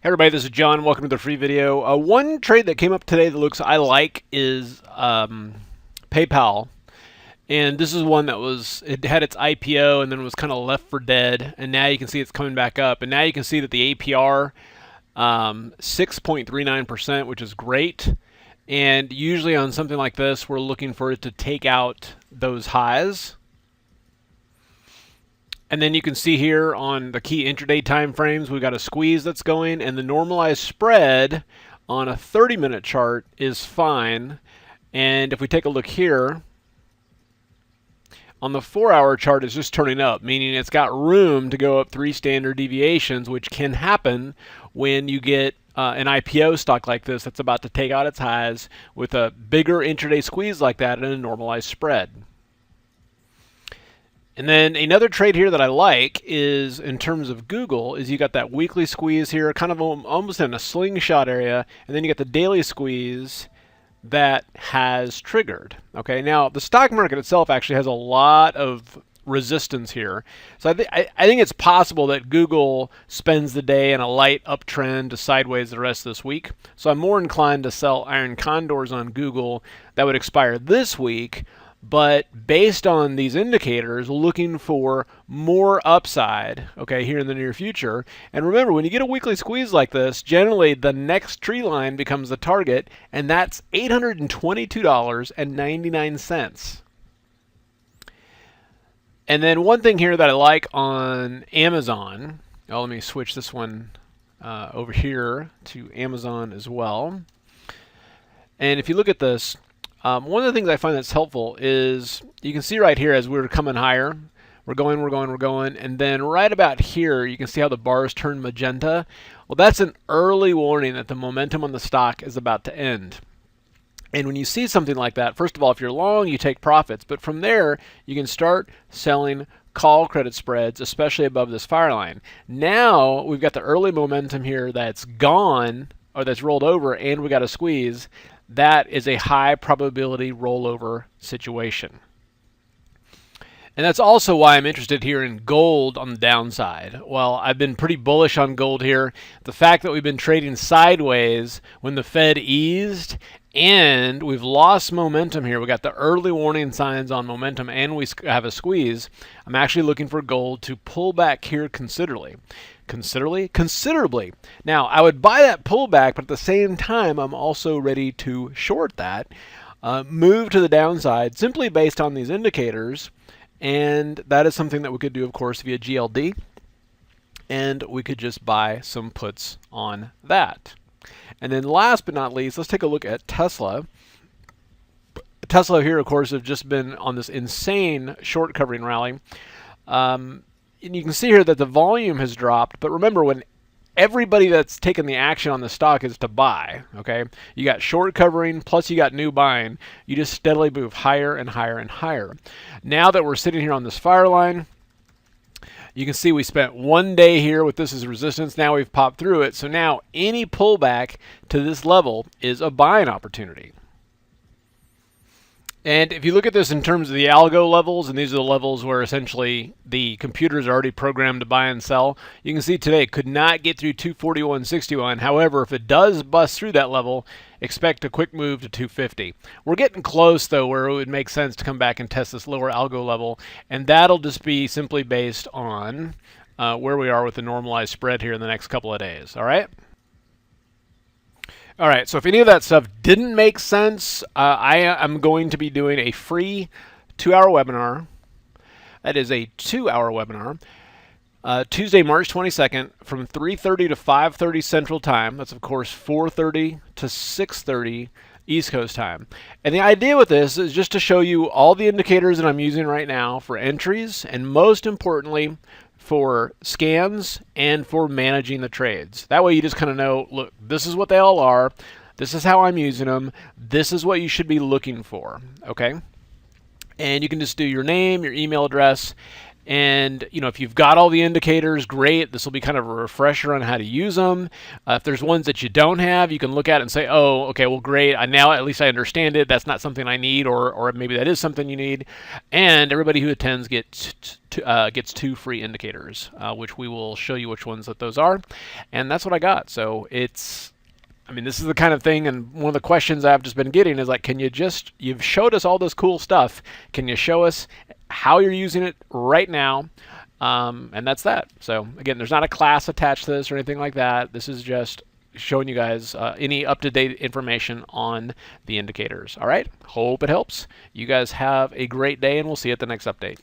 Hey everybody, this is John. Welcome to the free video. One trade that came up today that looks I like is PayPal. And this is one that it had its IPO and then was kind of left for dead. And now you can see it's coming back up. And now you can see that the APR, 6.39%, which is great. And usually on something like this, we're looking for it to take out those highs. And then you can see here on the key intraday time frames, we've got a squeeze that's going, and the normalized spread on a 30-minute chart is fine. And if we take a look here, on the 4-hour chart, it's just turning up, meaning it's got room to go up 3 standard deviations, which can happen when you get an IPO stock like this that's about to take out its highs with a bigger intraday squeeze like that and a normalized spread. And then another trade here that I like is in terms of Google is you got that weekly squeeze here, kind of almost in a slingshot area, and then you got the daily squeeze that has triggered. Okay, now the stock market itself actually has a lot of resistance here. So I think it's possible that Google spends the day in a light uptrend to sideways the rest of this week. So I'm more inclined to sell iron condors on Google that would expire this week, but based on these indicators, looking for more upside, okay, here in the near future. And remember, when you get a weekly squeeze like this, generally the next tree line becomes the target, and that's $822.99. And then one thing here that I like on Amazon, let me switch this one over here to Amazon as well. And if you look at this, one of the things I find that's helpful is you can see right here as we're coming higher, we're going, and then right about here you can see how the bars turn magenta. Well, that's an early warning that the momentum on the stock is about to end. And when you see something like that, first of all, if you're long, you take profits, but from there you can start selling call credit spreads, especially above this fire line. Now we've got the early momentum here that's gone or that's rolled over, and we got a squeeze. That is a high probability rollover situation. And that's also why I'm interested here in gold on the downside. Well, I've been pretty bullish on gold here. The fact that we've been trading sideways when the Fed eased and we've lost momentum here. We got the early warning signs on momentum and we have a squeeze. I'm actually looking for gold to pull back here considerably. Considerably. Now, I would buy that pullback, but at the same time, I'm also ready to short that, move to the downside simply based on these indicators. And that is something that we could do, of course, via GLD. And we could just buy some puts on that. And then last but not least, let's take a look at Tesla. Tesla here, of course, have just been on this insane short covering rally. And you can see here that the volume has dropped. But remember, when everybody that's taken the action on the stock is to buy, okay? You got short covering, plus you got new buying. You just steadily move higher and higher and higher. Now that we're sitting here on this fire line, you can see we spent one day here with this as resistance. Now we've popped through it. So now any pullback to this level is a buying opportunity. And if you look at this in terms of the algo levels, and these are the levels where essentially the computers are already programmed to buy and sell, you can see today it could not get through 241.61. However, if it does bust through that level, expect a quick move to 250. We're getting close, though, where it would make sense to come back and test this lower algo level, and that'll just be simply based on where we are with the normalized spread here in the next couple of days. All right? All right, so if any of that stuff didn't make sense, I am going to be doing a free 2-hour webinar. That is a 2-hour webinar. Tuesday, March 22nd from 3:30 to 5:30 Central Time. That's, of course, 4:30 to 6:30 East Coast time. And the idea with this is just to show you all the indicators that I'm using right now for entries, and most importantly, for scans and for managing the trades. That way you just kind of know, look, this is what they all are. This is how I'm using them. This is what you should be looking for, okay? And you can just do your name, your email address, And if you've got all the indicators, great. This will be kind of a refresher on how to use them. If there's ones that you don't have, you can look at it and say, oh, okay, well, great. Now at least I understand it. That's not something I need, or maybe that is something you need. And everybody who attends gets 2 free indicators, which we will show you which ones that those are. And that's what I got. So this is the kind of thing, and one of the questions I've just been getting is like, you've showed us all this cool stuff. Can you show us how you're using it right now? And that's that. So again, there's not a class attached to this or anything like that. This is just showing you guys any up-to-date information on the indicators. All right, hope it helps. You guys have a great day, and we'll see you at the next update.